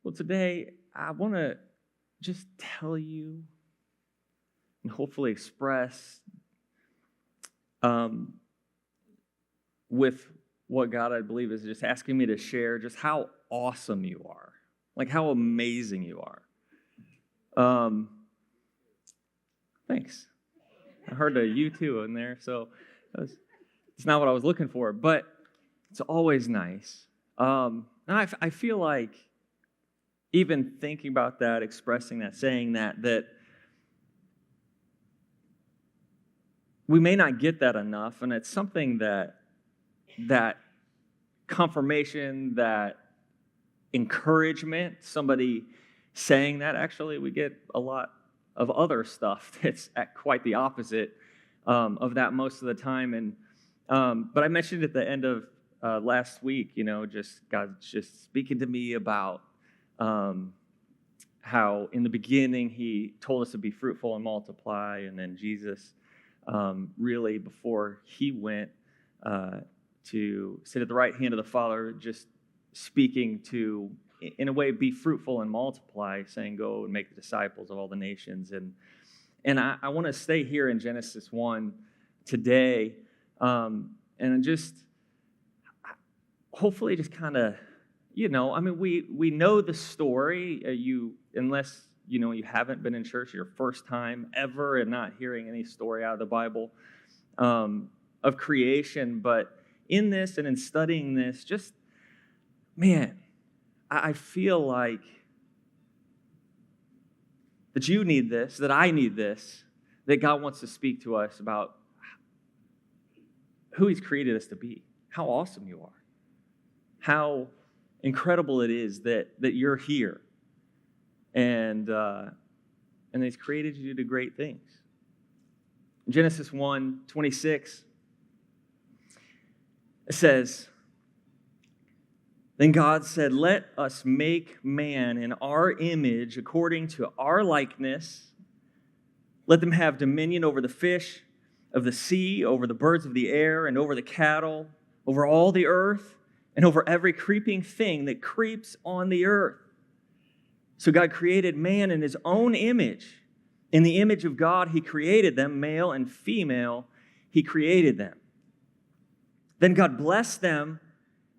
Well, today I want to just tell you and hopefully express um, with what God, I believe, is just asking me to share just how awesome you are, like how amazing you are. Um, Thanks. I heard a you too in there, so it's not what I was looking for, but it's always nice. And I feel like even thinking about that, expressing that, saying that we may not get that enough, and it's something that confirmation, that encouragement, somebody saying that, actually we get a lot of other stuff that's at quite the opposite of that most of the time. And but I mentioned at the end of last week, just God's just speaking to me about how in the beginning He told us to be fruitful and multiply, and then Jesus really before He went to sit at the right hand of the Father, just speaking to, in a way, be fruitful and multiply, saying, go and make the disciples of all the nations. And I want to stay here in Genesis 1 today, and just hopefully just kind of, we know the story. Unless, you haven't been in church your first time ever and not hearing any story out of the Bible of creation. But in this and in studying this, just, man, I feel like that you need this, that I need this, that God wants to speak to us about who He's created us to be, how awesome you are, how incredible it is that you're here, and He's created you to do great things. In Genesis 1:26, it says, then God said, let us make man in our image according to our likeness. Let them have dominion over the fish of the sea, over the birds of the air, and over the cattle, over all the earth, and over every creeping thing that creeps on the earth. So God created man in His own image. In the image of God, He created them, male and female, He created them. Then God blessed them,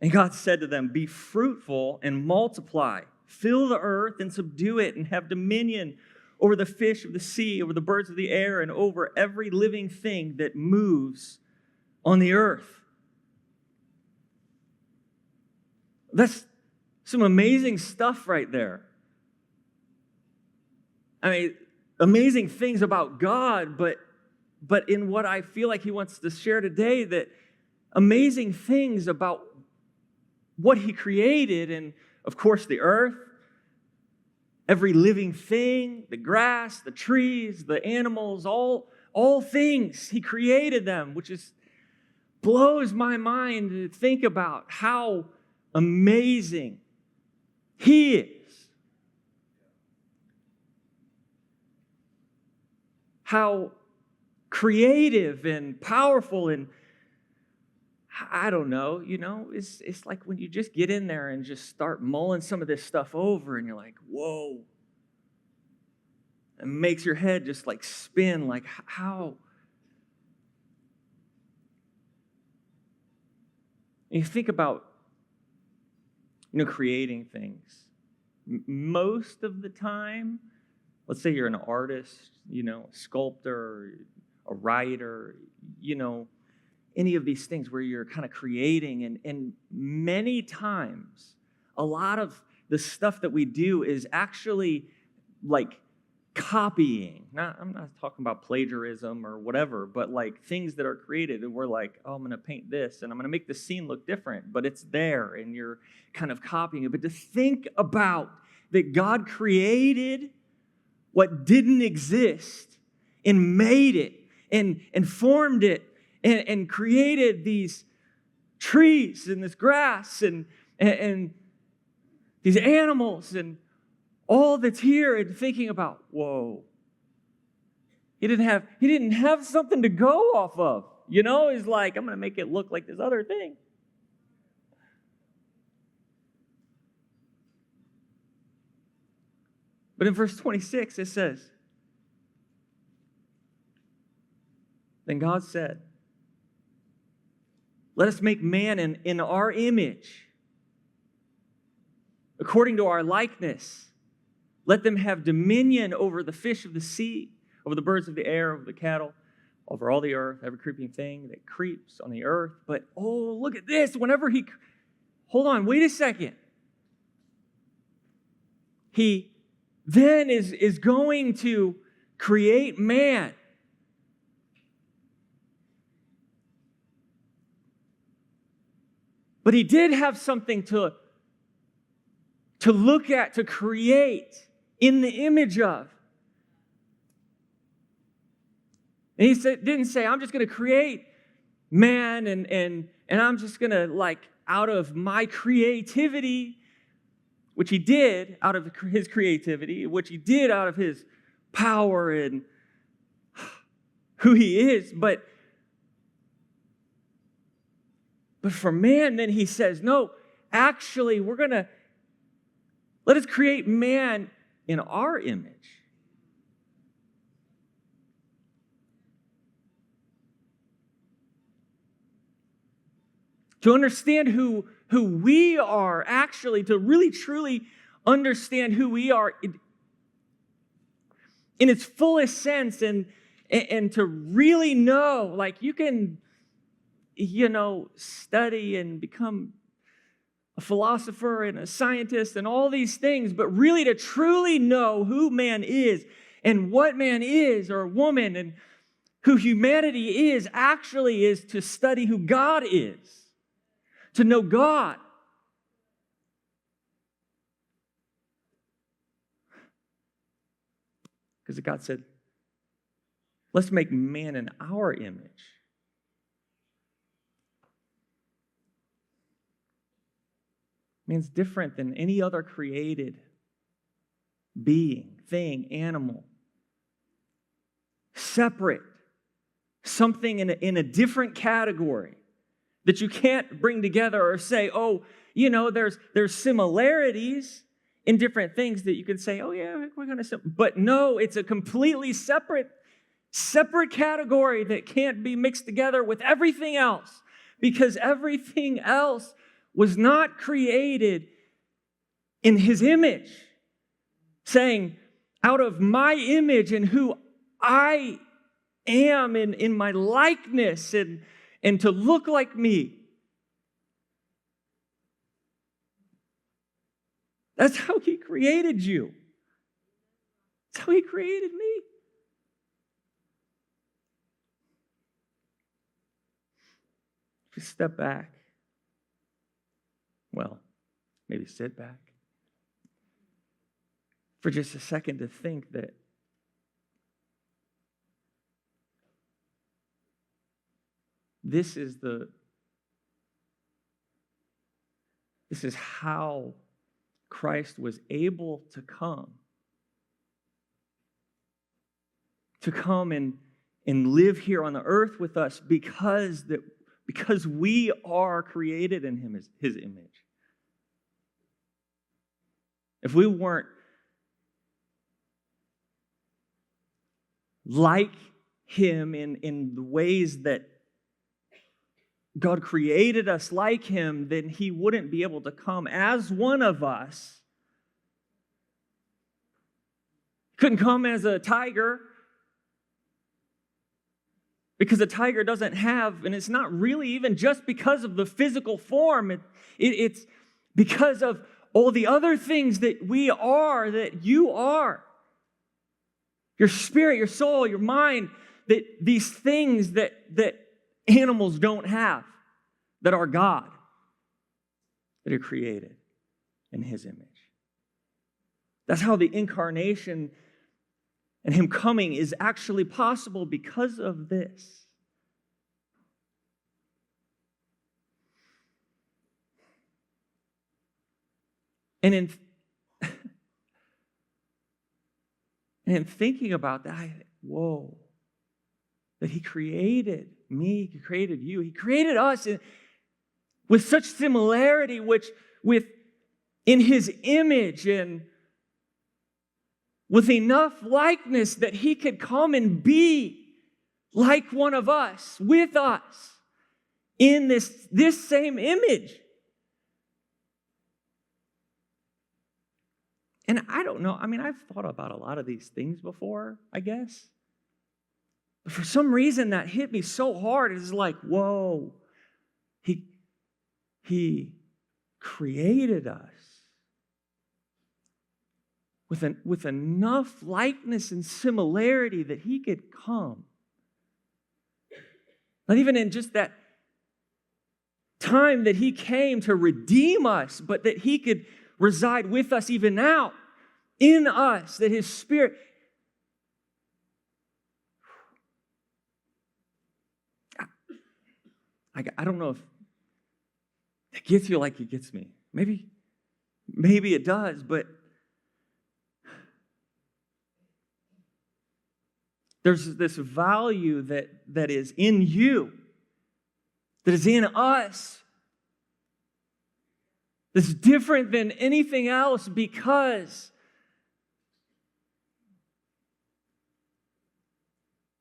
and God said to them, be fruitful and multiply, fill the earth and subdue it, and have dominion over the fish of the sea, over the birds of the air, and over every living thing that moves on the earth. That's some amazing stuff right there. I mean, amazing things about God, but in what I feel like He wants to share today, that amazing things about what He created, and of course the earth, every living thing, the grass, the trees, the animals, all things, He created them, which is blows my mind to think about how amazing He is. How creative and powerful, and I don't know, it's like when you just get in there and just start mulling some of this stuff over, and you're like, whoa. It makes your head just like spin, like how? And you think about, creating things. Most of the time, let's say you're an artist, a sculptor, a writer, any of these things where you're kind of creating, and many times, a lot of the stuff that we do is actually like copying. I'm not talking about plagiarism or whatever, but like things that are created, and we're like, oh, I'm going to paint this, and I'm going to make the scene look different, but it's there, and you're kind of copying it. But to think about that God created what didn't exist and made it and formed it and created these trees and this grass and these animals and all that's here, and thinking about, whoa, he didn't have something to go off of. He's like, I'm going to make it look like this other thing. But in verse 26, it says, then God said, let us make man in our image, according to our likeness. Let them have dominion over the fish of the sea, over the birds of the air, over the cattle, over all the earth, every creeping thing that creeps on the earth. But, oh, look at this. Hold on, wait a second. He then is going to create man. But he did have something to look at, to create in the image of. And he didn't say, I'm just going to create man and I'm just going to, out of my creativity, which he did out of his creativity, which he did out of his power and who he is. But for man, then he says, no, actually, let us create man in our image. To understand who we are, actually, to really truly understand who we are in its fullest sense, and to really know, you can, study and become a philosopher and a scientist and all these things, but really to truly know who man is and what man is, or woman, and who humanity is, actually is to study who God is, to know God. Because God said, let's make man in our image. Man's different than any other created being, thing, animal. Separate. Something in a different category that you can't bring together or say, there's similarities in different things that you can say, oh yeah, we're going to. But no, it's a completely separate category that can't be mixed together with everything else, because everything else was not created in his image, saying, out of my image and who I am in my likeness and to look like me. That's how he created you. That's how he created me. Just step back. Well, maybe sit back for just a second to think that this is how Christ was able to come and live here on the earth with us, because we are created in his image. If we weren't like him in the ways that God created us like him, then he wouldn't be able to come as one of us. He couldn't come as a tiger, because a tiger doesn't have, and it's not really even just because of the physical form. It's because of all the other things that we are, that you are. Your spirit, your soul, your mind, that these things that animals don't have, that are God, that are created in his image. That's how the incarnation and him coming is actually possible, because of this. And in thinking about that, whoa, that he created me, he created you, he created us with such similarity, in his image, and with enough likeness that he could come and be like one of us, with us, in this same image. And I don't know, I've thought about a lot of these things before, I guess. But for some reason, that hit me so hard. It's like, whoa, he created us with enough likeness and similarity that he could come. Not even in just that time that he came to redeem us, but that he could reside with us even now, in us, that his Spirit. I don't know if it gets you like it gets me. Maybe it does, but there's this value that is in you, that is in us, that's different than anything else because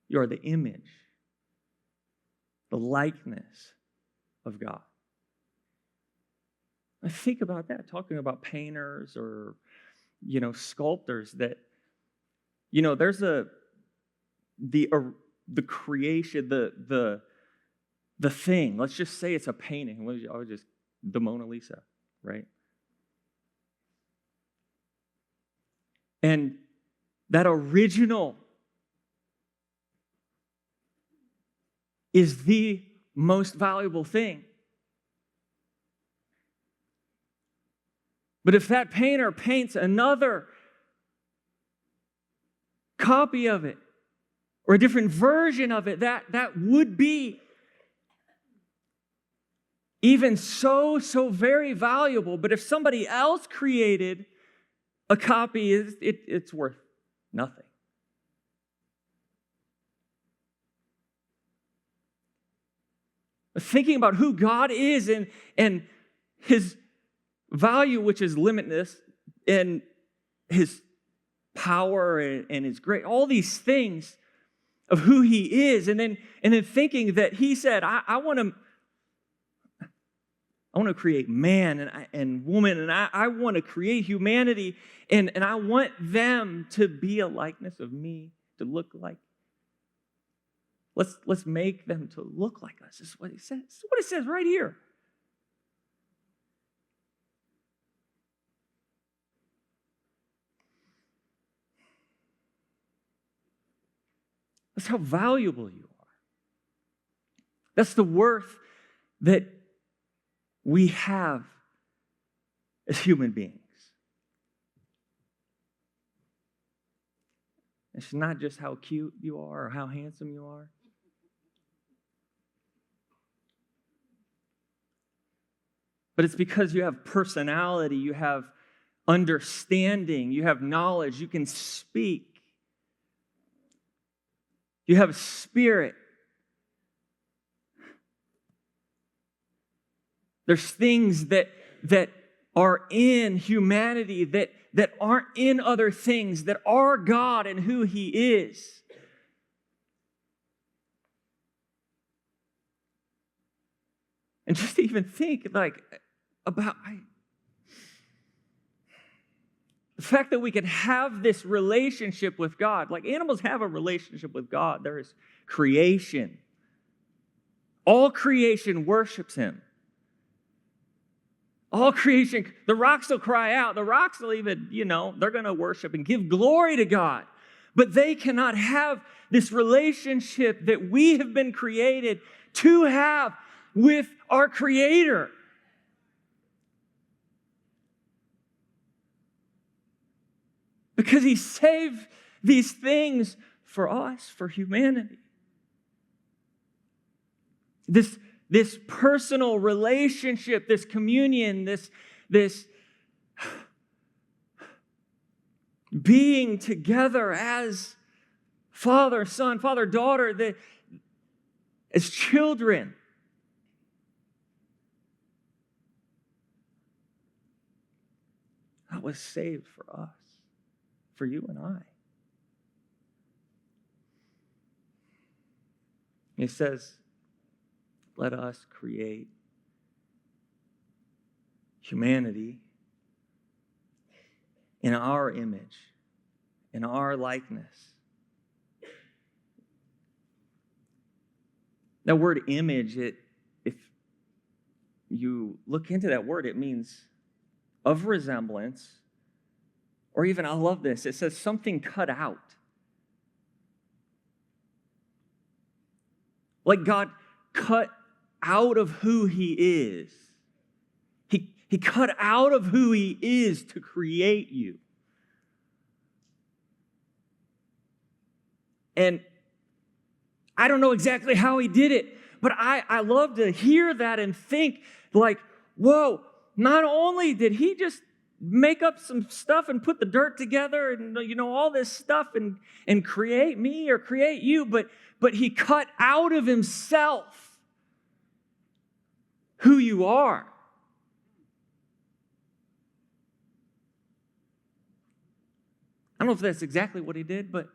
you are the image, the likeness of God. I think about that, talking about painters or, sculptors that, there's the creation, the thing. Let's just say it's a painting. The Mona Lisa, right? And that original is the most valuable thing. But if that painter paints another copy of it or a different version of it, that would be even so very valuable. But if somebody else created a copy, it's worth nothing. Thinking about who God is and his value, which is limitless, and his power and his grace, all these things of who he is, and then thinking that he said, I want to create man and woman, and I want to create humanity, and I want them to be a likeness of me, to look like. Let's make them to look like us. This is what he says. This is what it says right here. That's how valuable you are. That's the worth that we have as human beings. It's not just how cute you are or how handsome you are. But it's because you have personality, you have understanding, you have knowledge, you can speak. You have a spirit. There's things that are in humanity that aren't in other things, that are God and who he is. And just to even think about the fact that we can have this relationship with God. Like animals have a relationship with God. There is creation. All creation worships him. All creation, the rocks will cry out. The rocks will even, they're going to worship and give glory to God. But they cannot have this relationship that we have been created to have with our Creator. Because he saved these things for us, for humanity. This personal relationship, this communion, this being together as father, son, father, daughter, as children. That was saved for us. for you and I. He says, let us create humanity in our image, in our likeness. That word image, if you look into that word, it means of resemblance, or even, I love this, it says something cut out. Like God cut out of who he is. He cut out of who he is to create you. And I don't know exactly how he did it, but I love to hear that and think like, whoa, not only did he just make up some stuff and put the dirt together and, all this stuff and create me or create you, but he cut out of himself who you are. I don't know if that's exactly what he did, but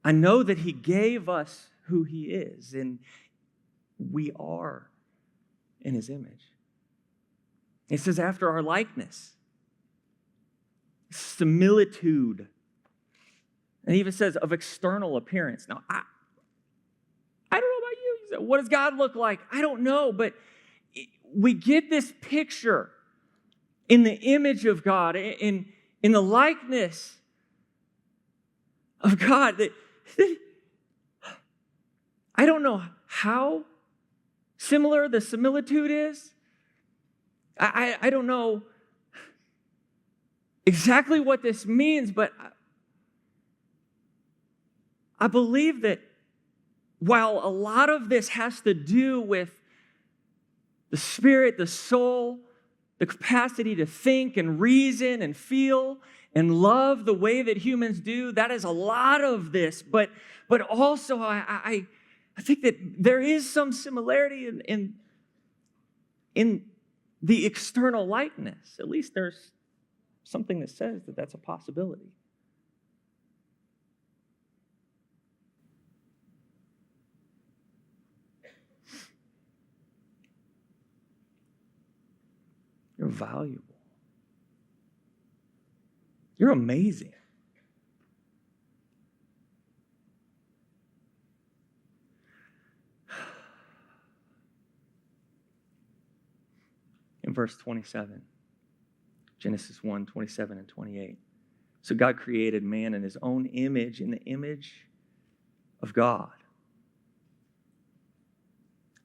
I know that he gave us who he is, and we are in his image. It says after our likeness, similitude, and it even says of external appearance. Now, I don't know about you. What does God look like? I don't know, but we get this picture in the image of God, in the likeness of God. That I don't know how similar the similitude is. I don't know exactly what this means, but I believe that while a lot of this has to do with the spirit, the soul, the capacity to think and reason and feel and love the way that humans do, that is a lot of this. But also, I think that there is some similarity in the external likeness. At least there's something that says that that's a possibility. You're valuable. You're amazing. In verse 27, Genesis 1, 27 and 28. So God created man in his own image, in the image of God,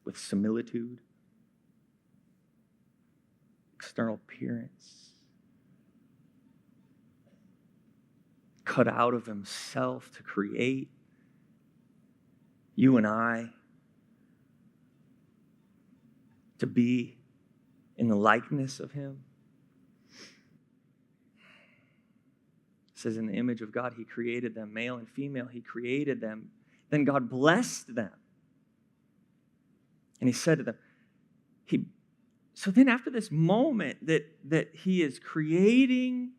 with similitude, external appearance, cut out of himself to create you and I to be in the likeness of him. It says in the image of God, he created them, male and female, he created them. Then God blessed them. And he said to them, so then after this moment that he is creating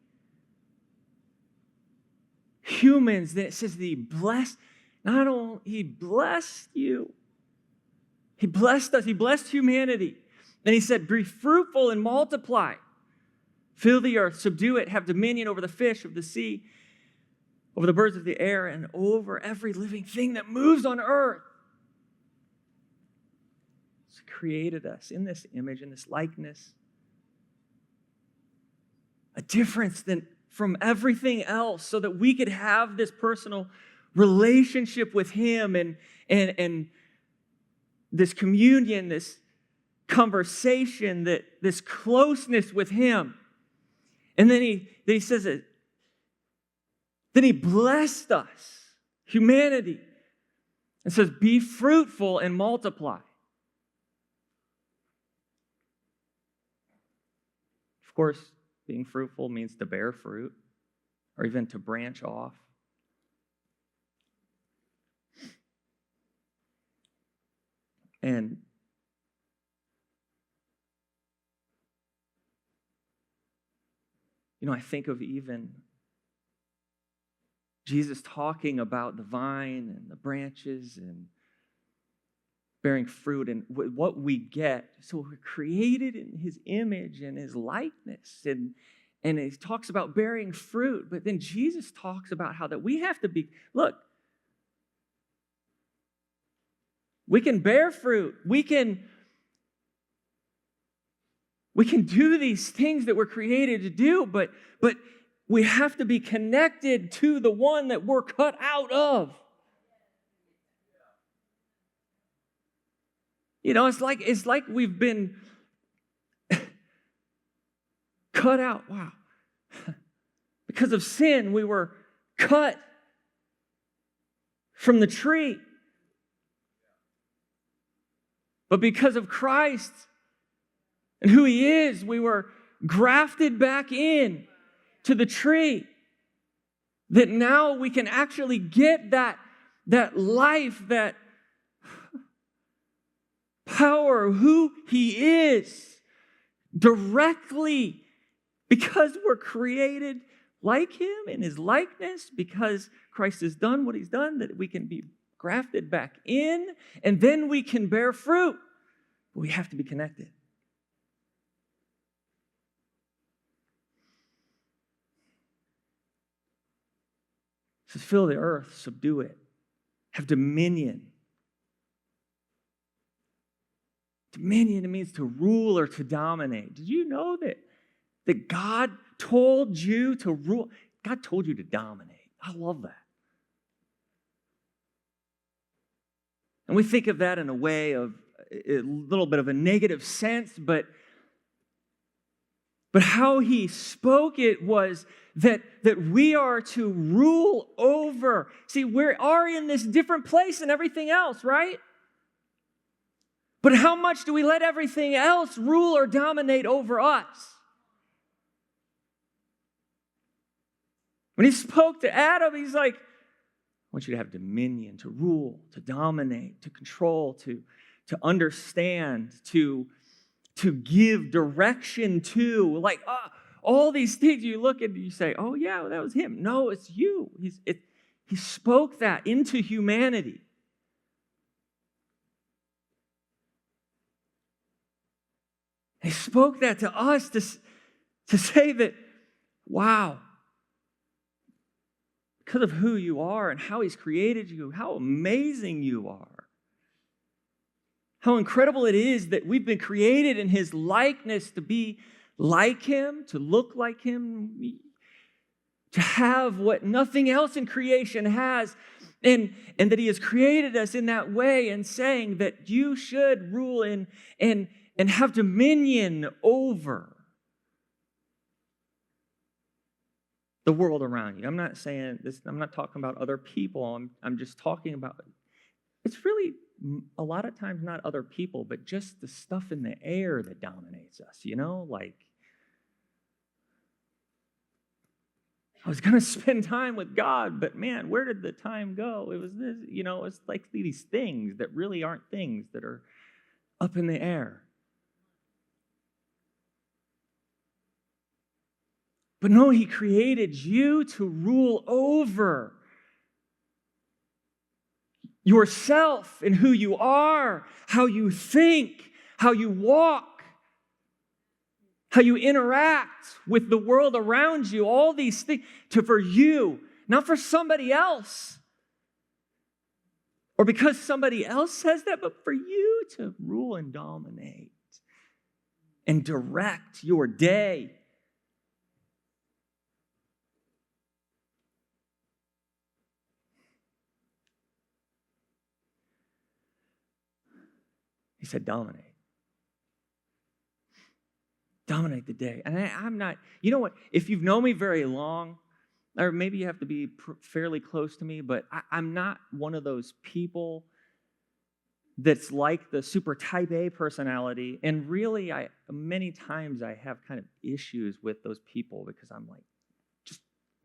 humans, then it says that he blessed, not only he blessed you, he blessed us, he blessed humanity. Then he said, be fruitful and multiply. Fill the earth, subdue it, have dominion over the fish of the sea, over the birds of the air, and over every living thing that moves on earth. He created us in this image, in this likeness. A difference from everything else so that we could have this personal relationship with him and this communion, this conversation, this closeness with him. And then he says it. Then he blessed us, humanity, and says, be fruitful and multiply. Of course, being fruitful means to bear fruit or even to branch off. And I think of even Jesus talking about the vine and the branches and bearing fruit and what we get. So we're created in his image and his likeness. And he talks about bearing fruit. But then Jesus talks about how that we have to be, look, we can bear fruit. We can do these things that we're created to do, but we have to be connected to the one that we're cut out of. It's like we've been cut out. Wow. Because of sin, we were cut from the tree. But because of Christ and who he is, we were grafted back in to the tree. That now we can actually get that life, that power of who he is directly because we're created like him in his likeness, because Christ has done what he's done, that we can be grafted back in, and then we can bear fruit. But we have to be connected. It says, fill the earth, subdue it, have dominion. Dominion, it means to rule or to dominate. Did you know that God told you to rule? God told you to dominate. I love that. And we think of that in a way of a little bit of a negative sense, but how he spoke it was that we are to rule over. See, we are in this different place than everything else, right? But how much do we let everything else rule or dominate over us? When he spoke to Adam, he's like, I want you to have dominion, to rule, to dominate, to control, to understand, to give direction to. Like, all these things you look at and you say, oh yeah, well, that was him. No, it's you. He spoke that into humanity. He spoke that to us to say that, wow, because of who you are and how he's created you, how amazing you are. How incredible it is that we've been created in his likeness to be like him, to look like him, to have what nothing else in creation has, and that he has created us in that way, and saying that you should rule and have dominion over the world around you. I'm not saying this, I'm not talking about other people. I'm just talking about, it's really a lot of times not other people, but just the stuff in the air that dominates us, like I was going to spend time with God, but man, where did the time go? It was this, it's like these things that really aren't things, that are up in the air. But no, he created you to rule over yourself and who you are, how you think, how you walk, how you interact with the world around you, all these things for you, not for somebody else. Or because somebody else says that, but for you to rule and dominate and direct your day. He said, dominate. Dominate the day. And I'm not, you know what? If you've known me very long, or maybe you have to be fairly close to me, but I'm not one of those people that's like the super type A personality. And really, many times I have kind of issues with those people because I'm like,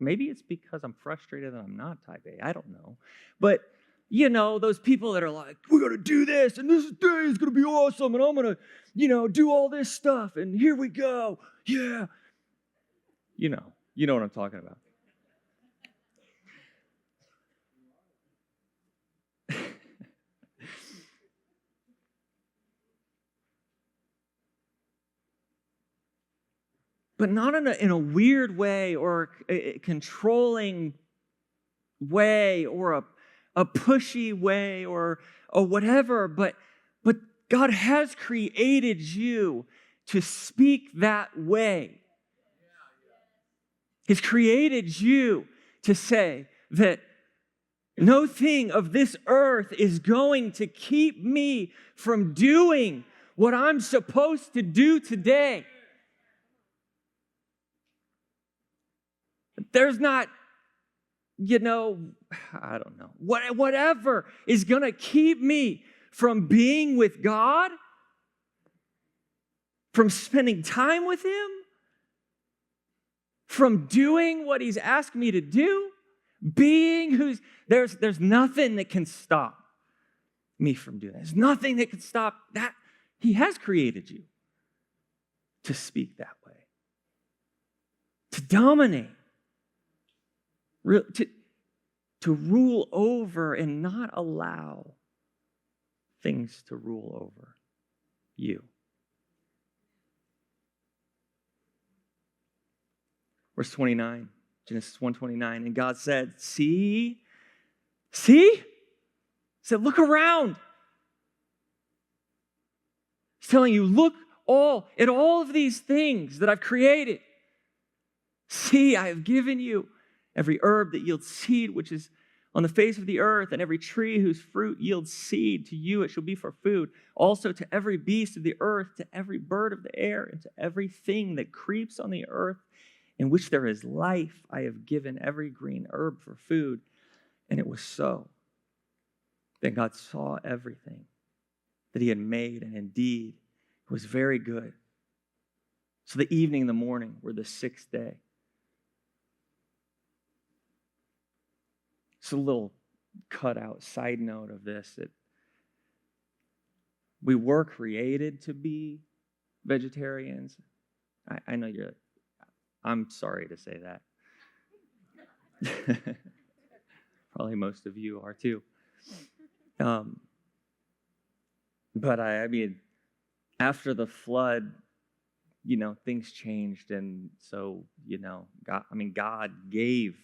maybe it's because I'm frustrated that I'm not type A. I don't know. But those people that are like, we're going to do this, and this day is going to be awesome, and I'm going to, do all this stuff, and here we go. Yeah. You know what I'm talking about. But not in a weird way or a controlling way or a pushy way or whatever, but God has created you to speak that way. He's created you to say that no thing of this earth is going to keep me from doing what I'm supposed to do today. There's not, I don't know, whatever is going to keep me from being with God, from spending time with Him, from doing what He's asked me to do, being there's nothing that can stop me from doing that. There's nothing that can stop that. He has created you to speak that way, to dominate, to rule over and not allow things to rule over you. Verse 29, Genesis 1:29, and God said, see? He said, look around. He's telling you, look at all of these things that I've created. See, I have given you every herb that yields seed, which is on the face of the earth, and every tree whose fruit yields seed. To you it shall be for food. Also to every beast of the earth, to every bird of the air, and to everything that creeps on the earth, in which there is life, I have given every green herb for food. And it was so. Then God saw everything that He had made, and indeed it was very good. So the evening and the morning were the sixth day. It's a little cut-out side note of this, that we were created to be vegetarians. I know I'm sorry to say that. Probably most of you are too. But I mean, after the flood, things changed. And so, God gave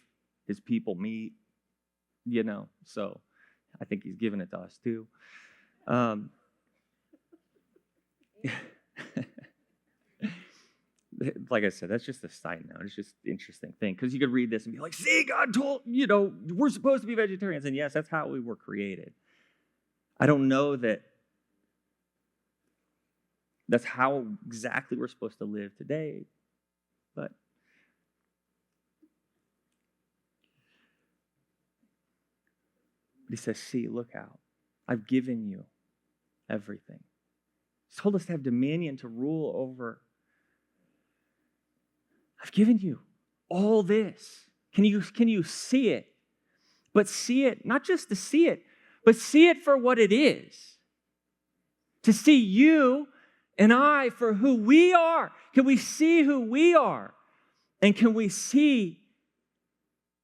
His people meat, so I think He's given it to us too. Like I said, that's just a side note. It's just an interesting thing, because you could read this and be like, see, God told, we're supposed to be vegetarians. And yes, that's how we were created. I don't know that that's how exactly we're supposed to live today, but He says, see, look out. I've given you everything. He's told us to have dominion, to rule over. I've given you all this. Can you see it? But see it, not just to see it, but see it for what it is. To see you and I for who we are. Can we see who we are? And can we see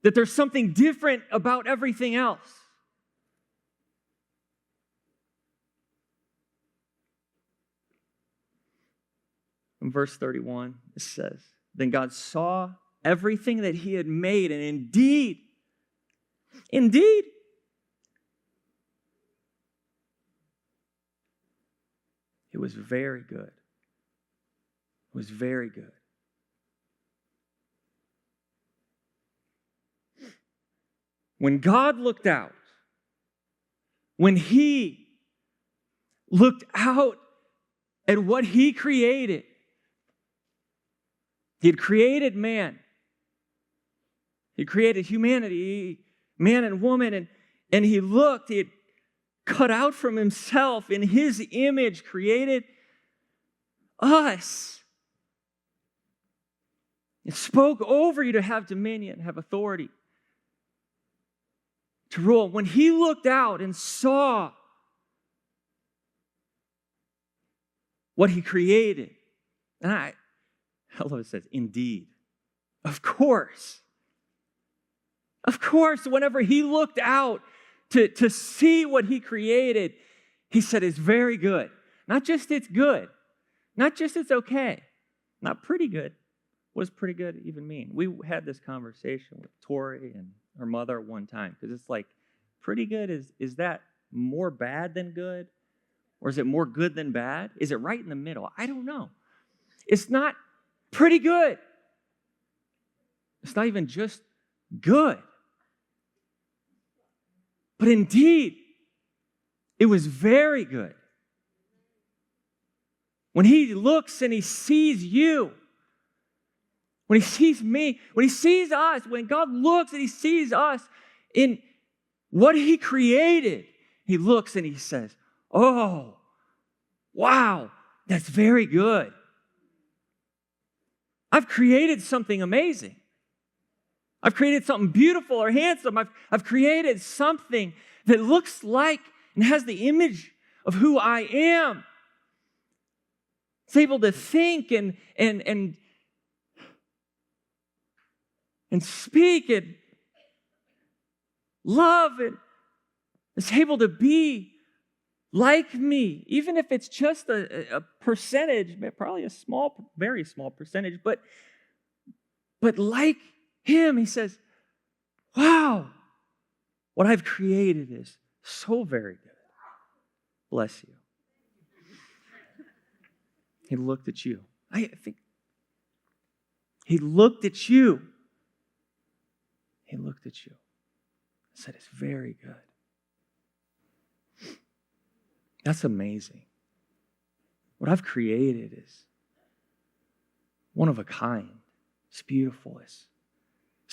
that there's something different about everything else? In verse 31, it says, then God saw everything that He had made, and indeed, it was very good. It was very good. When God looked out, when He looked out at what He created, He had created man. He created humanity, man and woman, and He looked, He had cut out from Himself in His image, created us. It spoke over you to have dominion, have authority, to rule. When He looked out and saw what He created, and I love it says, indeed. Of course. Of course, whenever he looked out to see what he created, he said it's very good. Not just it's good. Not just it's okay. Not pretty good. What does pretty good even mean? We had this conversation with Tori and her mother one time, because it's like, pretty good, is that more bad than good? Or is it more good than bad? Is it right in the middle? I don't know. It's not pretty good. It's not even just good. But indeed, it was very good. When he looks and he sees you, when he sees me, when he sees us, when God looks and he sees us in what he created, he looks and he says, oh, wow, that's very good. I've created something amazing. I've created something beautiful or handsome. I've created something that looks like and has the image of who I am. It's able to think and speak and love, and it's able to be like me, even if it's just a percentage, probably a small, very small percentage, but like him. He says, wow, what I've created is so very good. Bless you. He looked at you. I think he looked at you. He looked at you and said, it's very good. That's amazing. What I've created is one of a kind. It's beautiful. It's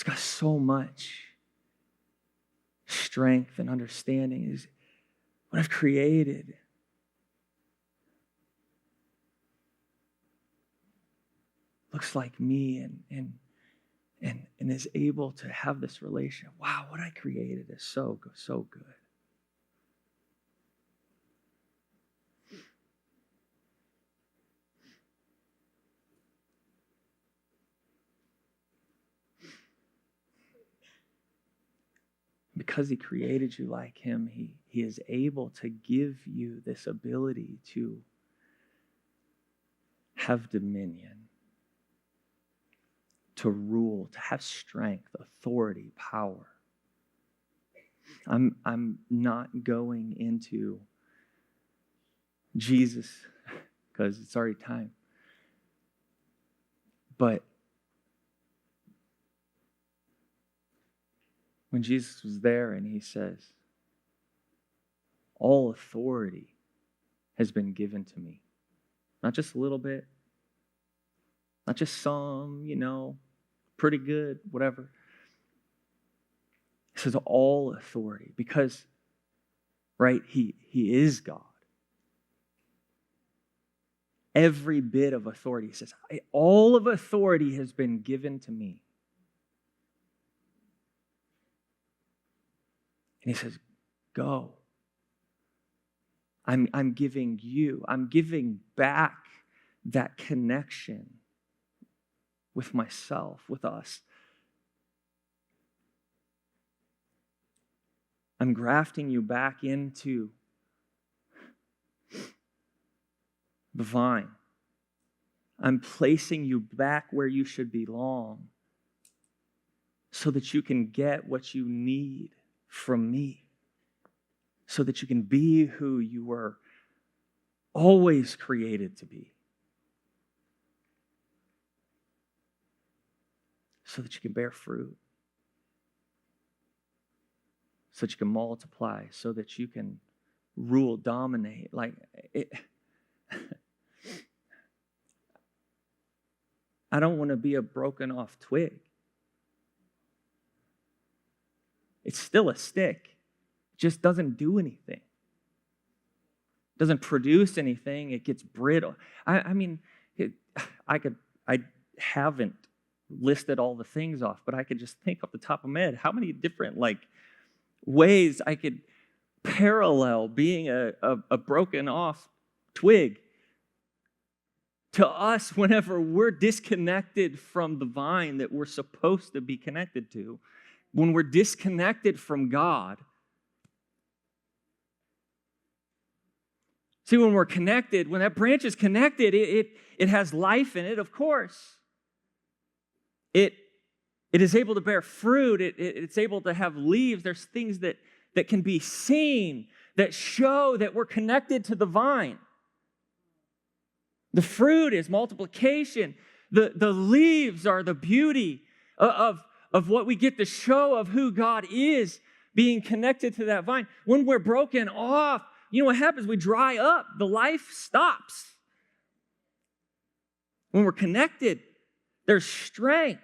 got so much strength and understanding. Is what I've created. Looks like me and is able to have this relationship. Wow, what I created is so good, so good. Because he created you like him, he is able to give you this ability to have dominion, to rule, to have strength, authority, power. I'm not going into Jesus because it's already time. But when Jesus was there and he says, all authority has been given to me. Not just a little bit, not just some, pretty good, whatever. He says all authority because, right, he is God. Every bit of authority, he says, all of authority has been given to me. And he says, go. I'm giving back that connection with myself, with us. I'm grafting you back into the vine. I'm placing you back where you should belong so that you can get what you need from me, so that you can be who you were always created to be, so that you can bear fruit, so that you can multiply, so that you can rule, dominate. I don't want to be a broken off twig. It's still a stick. It just doesn't do anything. It doesn't produce anything. It gets brittle. I haven't listed all the things off, but I could just think off the top of my head how many different ways I could parallel being a broken off twig. to us whenever we're disconnected from the vine that we're supposed to be connected to, when we're disconnected from God. See, when we're connected, when that branch is connected, it has life in it, of course. It is able to bear fruit. It's able to have leaves. There's things that can be seen that show that we're connected to the vine. The fruit is multiplication. The leaves are the beauty of what we get to show of who God is, being connected to that vine. When we're broken off, you know what happens? We dry up. The life stops. When we're connected, there's strength.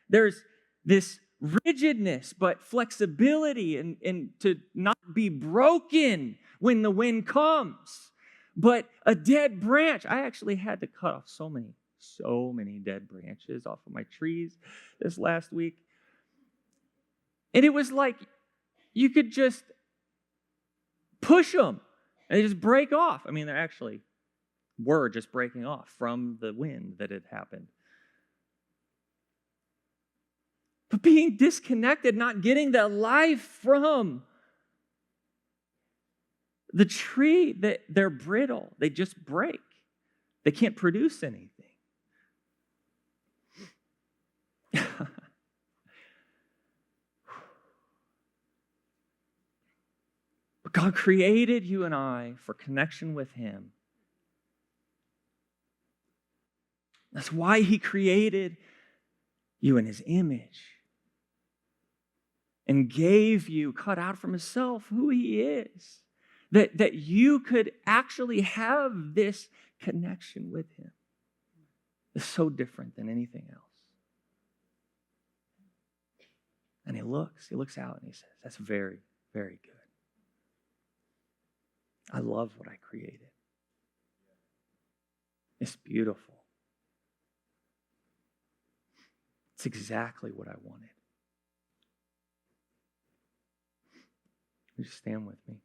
There's this rigidness, but flexibility and to not be broken when the wind comes. But a dead branch, I actually had to cut off so many dead branches off of my trees this last week. And it was like you could just push them and they just break off. I mean, they actually were just breaking off from the wind that had happened. But being disconnected, not getting the life from the tree, they're brittle. They just break. They can't produce anything. But God created you and I for connection with Him. That's why He created you in His image and gave you, cut out from Himself, who He is. That you could actually have this connection with Him. It's so different than anything else. And He looks out and He says, that's very, very good. I love what I created. It's beautiful. It's exactly what I wanted. Would you stand with me?